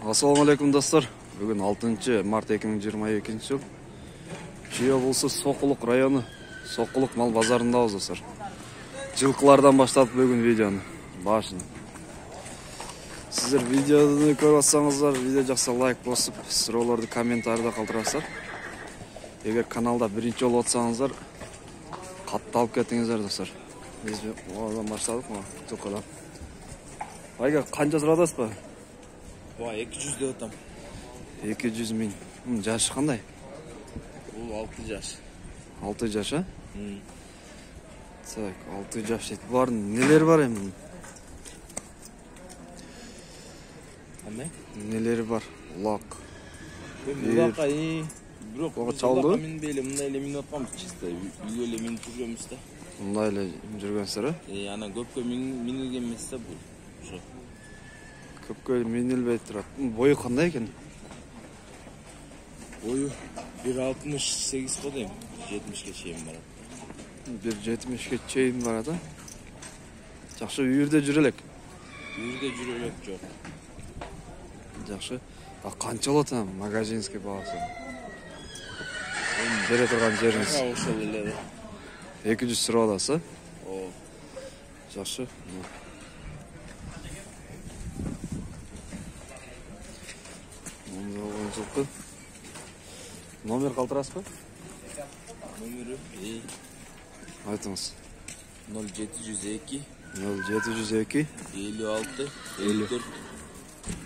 Assalamu alaikum dostlar. Bugün 6 март 2022 жыл. Чүй облысы Соқұлық районы, Соқұлық мал базарындабыз достар. Жылқылардан баштап бүгін видеоны башын. Сіздер видеоны көріп атсаңыздар, видео жақса лайк басып, сұрауларды комментарийда қалдырасыздар. Егер каналда бірінші болып атсаңыздар, қатты алып кетіңіздер достар. Біз одан баштадық ма? Жылқыдан. Айга қанша сұрадасыз ба? 200 деп атам. 200 миң. Жашы қандай? Бұл 6 жаш. 6 жаш, а? Так, 6 жаш дейді. Бұлардың нелері бар емін? Қандай? Нелері бар? Ұлақ. Ұлаққа Бирок чалды? Мен беле мындай эле минут атканбыз чисто. Үйгө эле минут жүргөнбүз да. Мындай эле жүргөнсүздөр, а? Ана көпкө минилген эмес да бул. Ошо. Көпкө минилбей турат. Бою кандай экен? Бою 1.68 го дейм. 70ке чейин барат. 1.70ке чейин барат, а? Жакшы үйүрдө жүрө элек. Үйүрдө жүрө элек жок. Жакшы. А канча болот магазинский баасы? Бере турган жериңиз. Ошол эле. 200 сурап аласыз, а? О. Жакшы. Жылқы. Номер калтырасызбы? Номери айтыңыз. 0702 0702 56 54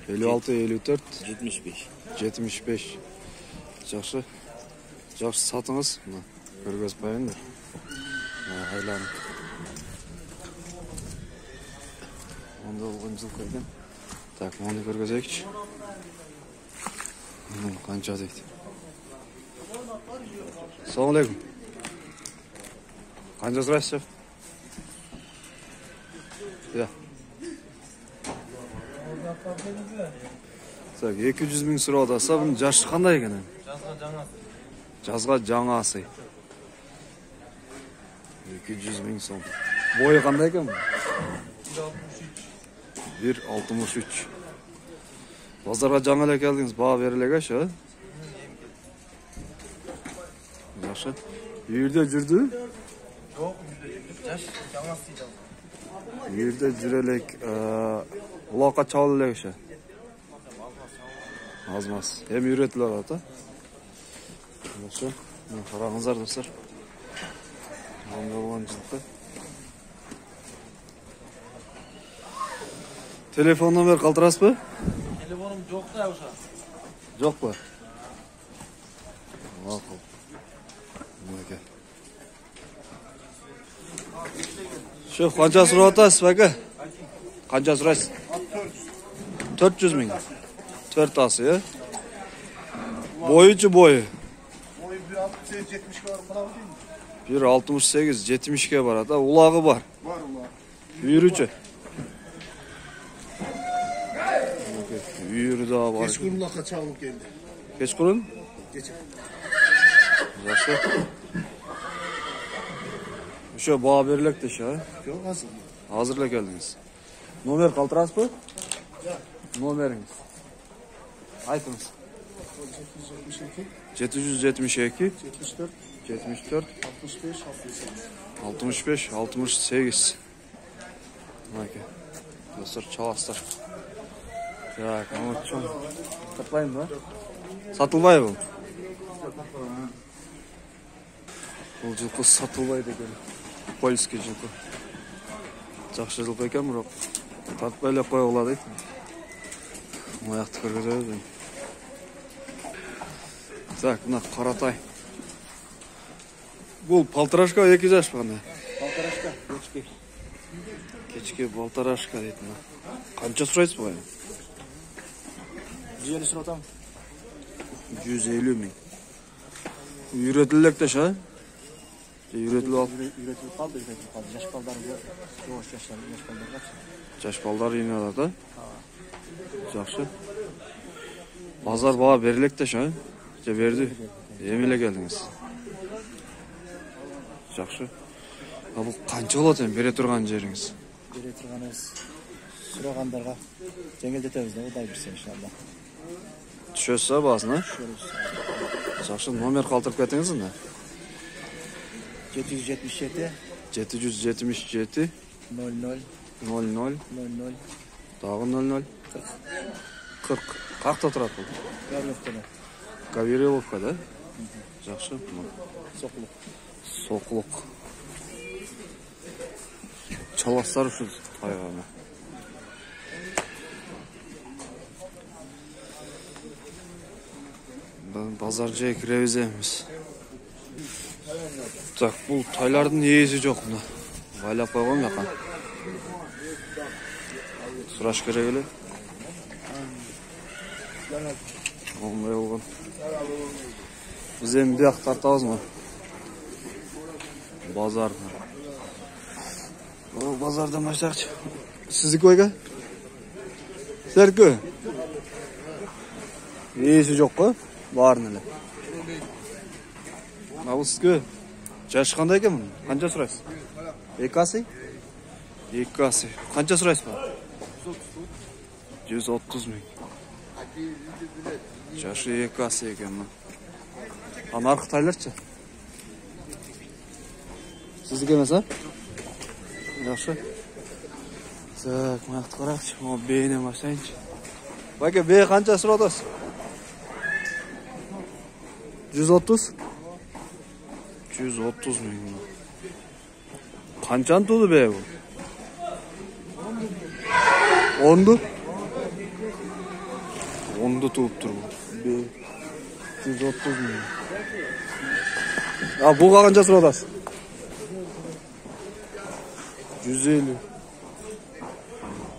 54 75. 75. Жакшы. Жакшы сатыңыз. Мына көргөзүп коюңдар. Айланып. Онда болгон жылкы экен. Так, муну көргөзөйүкчү. Канча дейт? Assalamu alaikum. Канча сурайсыз? Я. Так, 200 миң сурап атаса, бунун жашы кандай экен? Жазга жаңасы. 200 миң сом. Бою кандай экен? 1.63. Базарга жаңы эле келдиңиз, баа бере элек ашы, а? Жакшы. Үйүрдө жүрдү? Жок, жаш жаңасы дейт. Үйүрдө жүрө элек, улакка чабыл элек ашы. Азмас. Эми үйрөтүлүп атат, а? Жакшы. Караңыздар достор. Мындай болгон жылкы. Телефон номер калтырасызбы? Телефонум жок да ошо. Жокпу? Макул. Мынакей. Şu kança сурап атасыз, бака? Канча сурайсыз? 400 миң. 4 асы, э? Бойучу бою. Бою 1.68 70ке барып калабы дейм. 1.68 70ке барат, а? Улагы бар. Бар улак. Үйүрүчү. Үйүрү да бар. Кечкурун улакка чабылып келди. Кечкурун? Кече. Жакшы. Ошо баа берилек деши, а? Жок, азыр. Азыр эле келдиңиз. Номер калтырасызбы? Номериңиз. Айтыңыз. 772 74 65 68. Мынакей. Достор, чаластар. Так, ну чоң. Сатпайм ба? Сатылбай бул. Бул жылкы сатылбайт экен. Польский жылкы. Жакшы жылкы экен, бирок тартпай эле койгула дейт. Аякты көргөзөбүз. Так, мына каратай. Бул полторашка 2 жаш кандай? Полторашка, кечке. Кечке полторашка дейт. Канча сурайсыз бу? 150 сурап атам. 150 миң. Үйрөтүлүп деш, а? Үйрөтүлүп алып. Үйрөтүлүп калды. Жаш балдарга, жаш балдарга. Жаш балдар үйүнө алат, а? Жакшы. Базар баа берилек деш, а? Же берди? Эми эле келдиңиз. Жакшы. А бул канча болот эми бере турган жериңиз? Бере турганыбыз Сұрағандарға жеңілдетеміз, Құдай білсе иншалла. Түшөсүз баасына? Жакшы, номер калтырып кетиңиз да. 777 777 00 00 00 дагы 00 40. Какта турат бул? Гавриловкада. Гавриловка, да? Жакшы. Соқлық. Соқлық. Чаластар ушул тайганы. Базар жай киребиз эмес. Так, бул тайлардын ээси жок мына. Байлап койгон жака. Сураш керек эле. Оңой болгон. Биз эми бияк тартабызбы? Базар. О, базардан баштакчы. Сиздики ойга? Сіздердікі? Ээси жок го? Баарын эле. Бул сизге жашы кандай экен мунун? Канча сурайсыз? 2 асый? 2 асый. Канча сурайсыз ба? 130 миң. Жашы 2 асый экен мына. Наркы тайларчы? Сиздики эмес, а? Жакшы. Так, мықты қарақшы. О, бейіне машайыншы. Бәке, бей қанша сұрап отырсыз? 130? 130 миң. Қаншаны туды бей бұл? 10-ды? 10-ды туып тұр бұл. Бей. 130 миң. А, бұл қанша сұрап отырсыз? 150.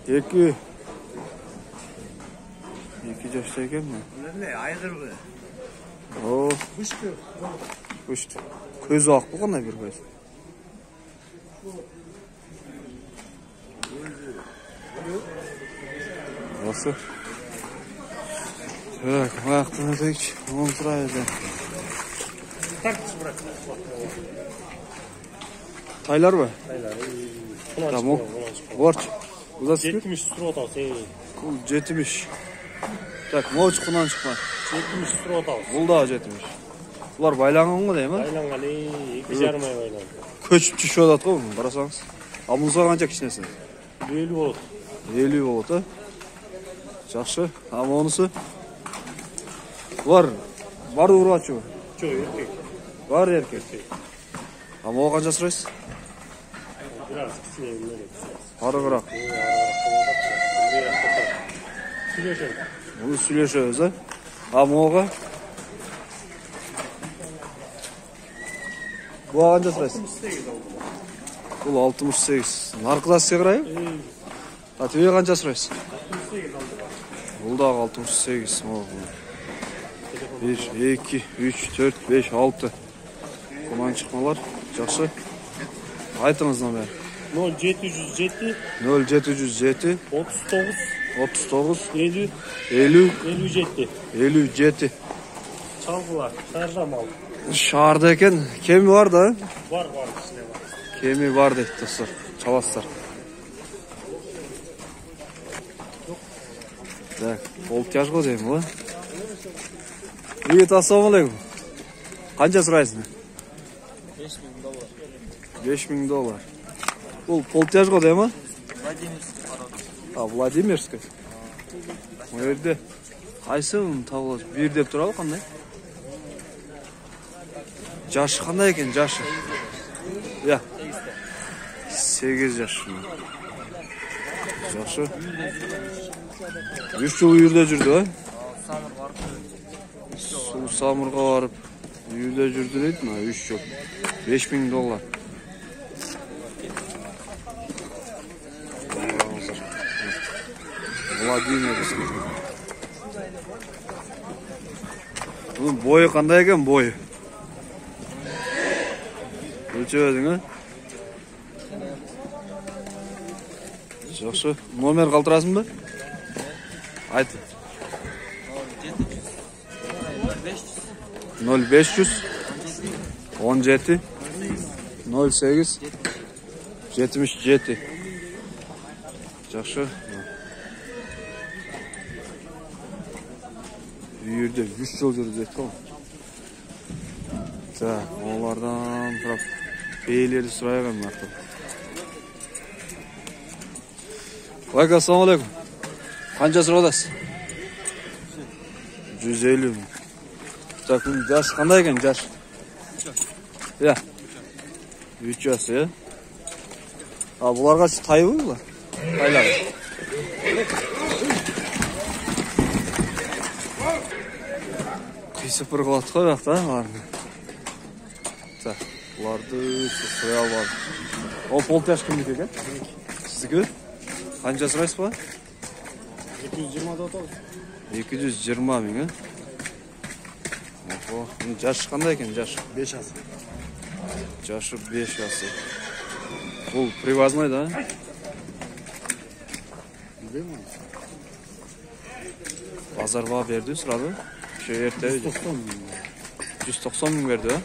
2 жашта екен ме? Айғыр бі. О, күшті. Көзі ақ болғандай бір көз. Осы. Так, уақытын өтейікші. Оң тұрайды. Тайлар ба? Тайлар. Борч. 70 сұрап атауыз. Бұл 70. Так, моуч құнан шықпа. 70 сұрап атауыз. Бұл да 70. Бұлар байланған ғой дейм, а? Байланған, 2,5 ай байланған. Көчіп түшіп өтат ғой, қарасаңыз. Ал мұнса қанша кішінесі? 50 болады. 50 болады, а? Жақшы. Ама онысы? Бұлар барды ұрғатшы ғой? Жоқ, еркек. Бар еркек. Ама оға қанша сұрайсыз? Biraz kısmı evleri. Arıqıрақ. Süleşen. Bunu süleşiyoruz, ha? Ama oğa? Bu ağanca sırası? Bu 68. Narkılas sigarayı? Tatüye kanca sırası? Bu da 68. 1, 2, 3, 4, 5, 6. Kuman çıkmalar. Жақсы. Айтыңыз номер. 0707 0707 39 39 50 50 57. 57. Çalgılar, şarja mal. Şarda eken kemi var da. Var içinde var. Kemi var deydi dostlar. Çalaslar. Так, полтяж ғой деймін ғой. Привет, ассалаумалейкум. Қанша сұрайсың? $5000. Бұл полтяж ғой деймі? Владимирский. О жерде қайсы табылады? Bir деп тұрады қандай? Жашы қандай екен, жашы? Я. 8 жаш. Жақсы. 3 жыл үйірде жүрді, а? Су самырға барып, үйірде жүрді дейді ма? 3 жыл. $5000. Владимирский. Bunun boyu qanday ekan, boyu? Ölçevedin, ha? Жақсы. Номер қалтырасың ба? Айт. 0500 17 08 77. Жақсы. yerде 3 жыл жүрді еді ғой. Так, олардан бірақ бейлерді сұрайған мақтым. Бака, ассалаумалейкум. Қанша сұрадасыз? 150 мың. Так, жаш қандай екен, жаш? Я. 3 жас, я? А, бұларға тай ғой бұлар? Тайлар. Қисып бір қылады қой бақта, бұларың. Так, бұларды сұрай алып. Ол полтяж кімдік екен? Сіздікі? Қанша сұрайсыз ба? 220 да отыр. 220 мың, жашы қандай екен, жашы? 5 жас. Жашы 5 жасы. Бұл привозной, да? Білмеймін. Базарға берді, сұрады? Şu ерте өйді? 190 мың берді, да?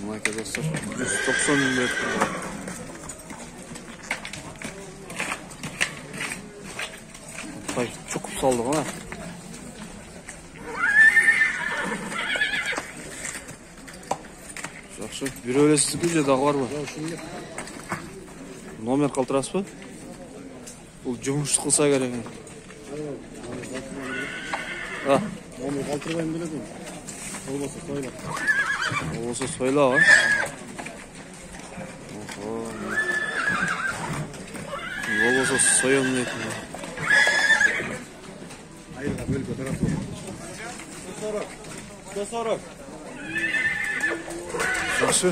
Мұнайке достар, 190 мың берді. Ай, чұқып салды ғана. Жақшы, бір өлесіз күн жедағы бар ба? Номер қалтырасы ба? Бұл жұмыс қылса керек. Номер қалтырбайын біледі. Олбаса сойла. Олбаса сойла, ба? Олбаса сойын етін. Айырға бөлгі тарасы. 140. Жақсы.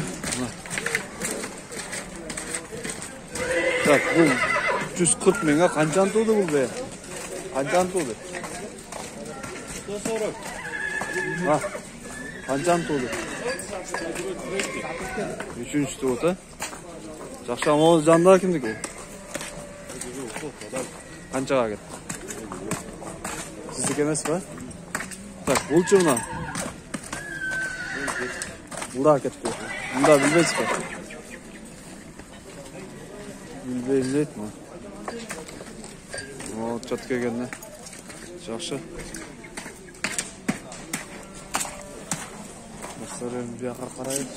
Так, бұл 140 мыңға қаншан туды бұл бе? Қаншан туды? 140. Қаншан туды? Үшінші туды. Жақшы, ama o жандар кімдік ол? Қаншаға кет? Сіздік емес ба? Так, бұл чымна? Бұлда кетті. Бұнда білбейсіз ба? Білбеймін ма? О, чат келгенде. Жақшы. Достарым бияқар қарайды.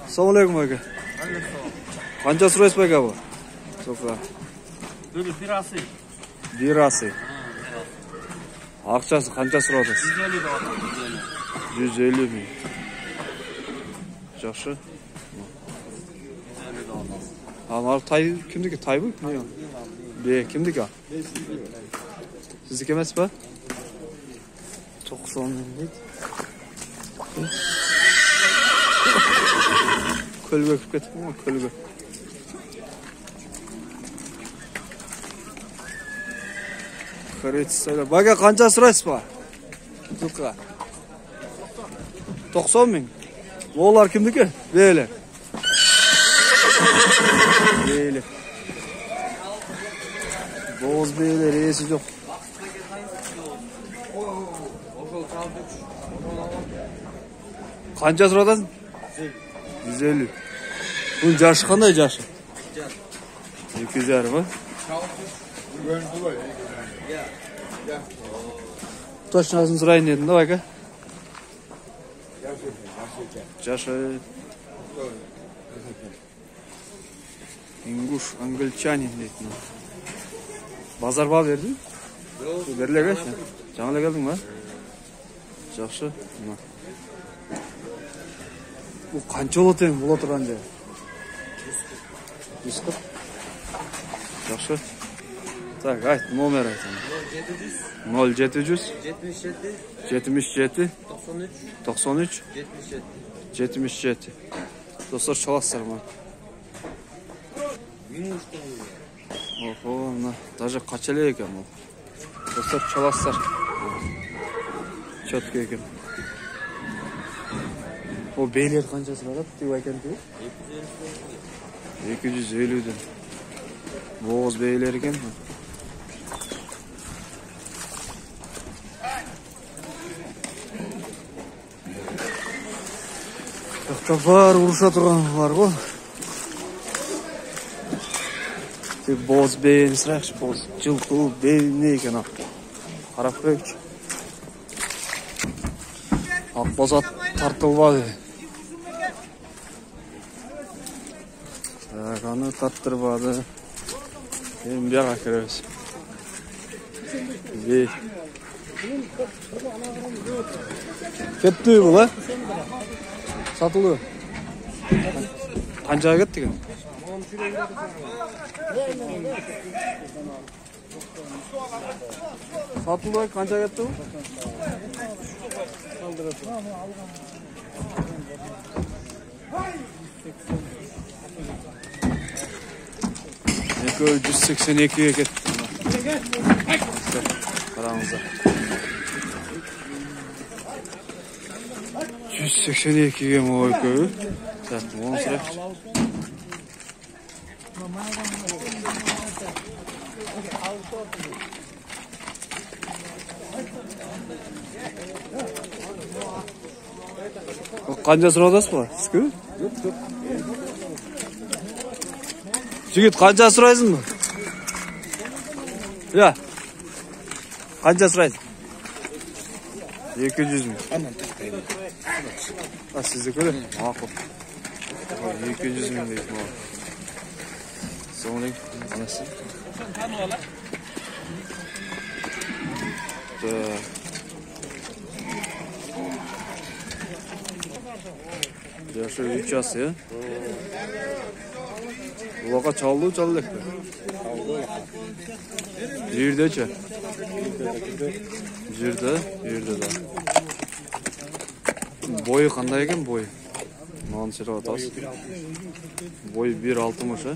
Ассалаумалейкум бәке. Қанша сұрайсыз бәке бұл? Соқса. Böyle bir ası. Bir асы. Ақшасы қанша сұрадыңыз? 150 da 150 мың. Жақшы. 150 da Анар тай кімдікі? Тай бұл? Бе, кімдікі? Сіздік емес ба? 90 мың дейді. Көлге кіп кетіп ма? Көлге. Қаретсіз сайлап. Бәке қанша сұрайсыз ба? Жылқыға. 90 мың. Олар кімдікі? Бейлер. Бейлер. Боз бейлер, есі жоқ. Қанша сұрадасың? 150. Бұның жашы қандай жашы? 200 ба? Точносын сұрайын едім да, бәке? Жашы. Ингуш, англичанин дейтін. Базарға бердің? Берлеге ше? Жаңылы келдің ба? Жақшы. Бұл қанша олат ең бұл отырған жай? 140. Жақшы. Так, айт, номер айтын. 0700 77 93 77. Достар çalaslar mı? Oho, даже kaçalı ekan bu. Dostlar çalaslar. Çötkü ekan. O beyler kança sırada tutuyor ekan diyor? 250'den. Boğaz beyler ekan. Var vuruşa тұрған var ғой. Тек боз бейін сұрайықшы, боз жылқы бейін не екен ақ. Qarab ko'raylik. Aqbozat tartılmadı. Kanı tarttırmadı. Hem bir yağa kiremiz. Bir. Ketdi bu la. Satılıyor. Qanchaga ketdi ekan? Satılıyor, qanchaga ketdi bu? Eko 182'ye ketdi. Qaramızda. 182'ye mi o ekoyu? Tatlı onu sıra. Qancha so'radasiz bu? Sizku? Yo'q. Jigit qancha so'raysizmi? Ya. Qancha so'raysiz? 200 ming. Ha, sizniki? Ma'qul. 200 ming deydi. So'nglik anasi. Yaşı 3 yası ya. Bu vaka çaldı çaldık. Jirde-chi? Jirde da. Boyu qanday ekan boyu? Mani so'rab o'tasiz. Boyu 1.60 ha.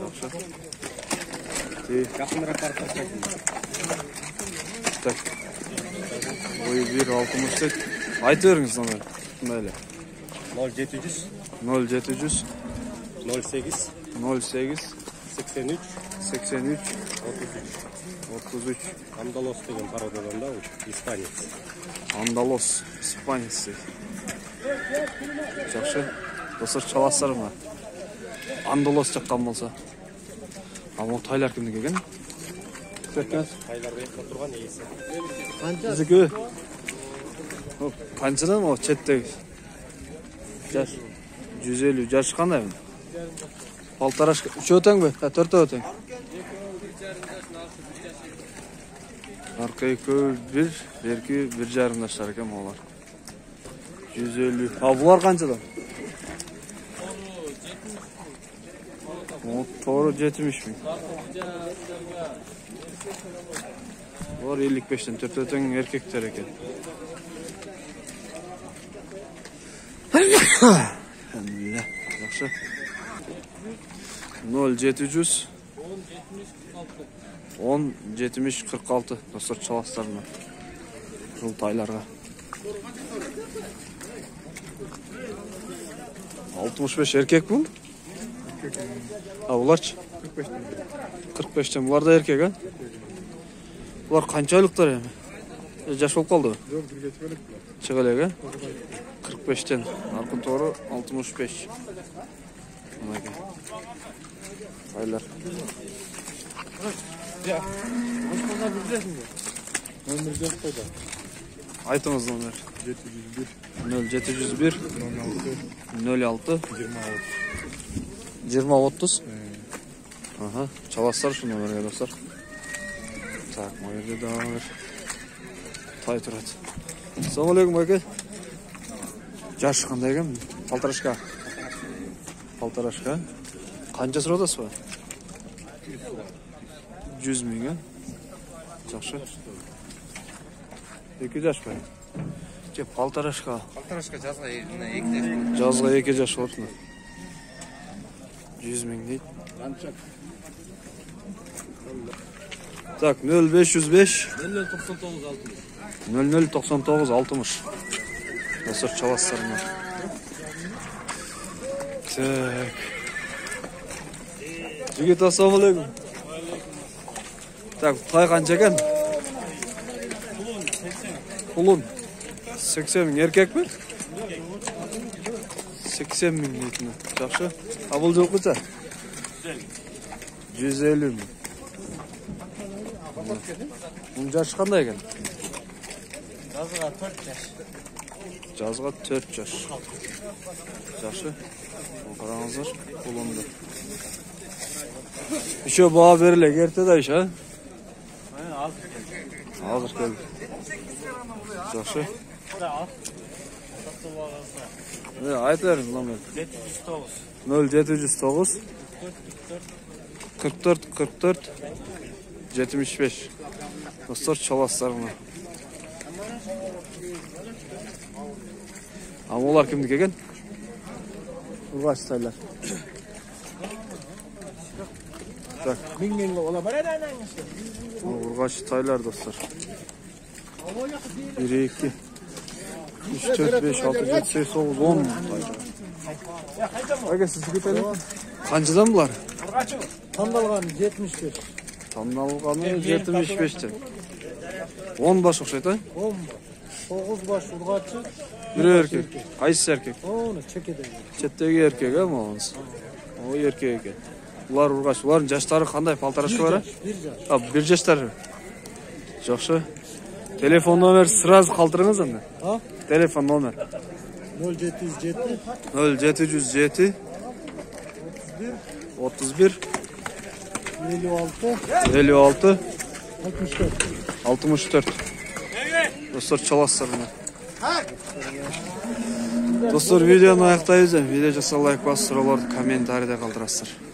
Yaxshi. Yaqinroq tarqatsak. Tak. Boyu 1.60 deb aytaveringiz nomer. Mayli. 0700 0700 08 08 83 83 33 Andalos degan parodadan da u İspanyol. Andalos, İspanyol. Yaxshi. Dostlar chalasizlarmi? Andalos chaqqan bo'lsa. Ammo Taylar kimniki ekan? Ketgan. Taylar bekda turgan iyisi. Bizniki. Hop, qanchadan o chetdagi? Yaş. 150 yaş qanday? Paltarash 3 o'tangmi? Ha, 4 o'tang. Arkayı koy 1, berki 1,5 yaşlar ekan molar. 150. Ha, bular qanchadan? To'g'ri 70 ming. Bular 55'ten 4 o'tang erkeklar ekan. Alhamdulillah. Yaxshi. 0700 10 70 46 dostlar çalaslarına. Jul Taylarga. 65 erkek bu. Ha, bularchi? 45'ten. Bular da erkek ha? Bular qanchayliklar yani? Yaş bo'lib qoldi. Yo'q, birga chiqalik. Chiqalar ha? 45'ten. Narxi to'g'ri 65. Mana ekan. Taylar. Ya. Boshqa bilasizmi? Nomer deb qo'ydi. Aytыңыз nomer. 701 0701 06 20 30. Aha, çalaslar şu numaraya dostlar. Tak, bu yerde devam ver. Tay turadi. Assalomu alaykum aka. Yash qanday ekan? Paltarashka. Paltarashka. Qancha so'radasiz bu? 100 ming ha. Yaxshi. 2 yaş qo'y. Ke paltarashka. Paltarashka жазга 2 Жазга 2 yaş olsun. 100 ming deydi. Tak 0505 0099 60. Dostlar çalaslarına. Tak. Jigit assalomu alaykum. Tak, tay qancha ekan? Pulun 80 ming erkek mi? 80 ming deydi. Yaxshi. Qabul yo'q qancha? 150 ming. Bunun yaşı qanday ekan? Жазға 4 жаш. Жазға 4 жаш. Жақсы. Қараңыздар, қолымды. Еще bağa verilek, ertede iş ha? Hazır geldi. Жақсы. Ne ayet verin lan ben. 0709 44 44 75. Dostlar çalaslar mı? Ama olar kimdik eken? Urgaç saylar. Tak. Mingenге ola бар еді Urgaç taylar dostlar. 1, 2, 3, 4, 5, 6, 7, 8, 9, 10 taylar. Aga sizге taylar? Қаншадан бұлар? Таңдалған 75. Tanımlanğanı 75'ten. 10 baş okşaydı ha? 10 9 baş urgaçı. Bir erkek. Qaysı erkek? Onu çekedi. Chetdagi erkek ha mağanız. O erkek eken. Ular urgaç. Uların yaşları qanday? Paltaraşı var ha? 1 yaş. Ha, 1 yaşları. Жақсы. Telefon nomer sırası kaldırınız mı? Ha? Telefon nomer. 0707 0707 31 56 56 64. 64. Dostlar çalaslar mı? Dostlar videonu аяқтаймыз. Video жаса лайк басып, сұрауларды комментарийде қалдырасыздар.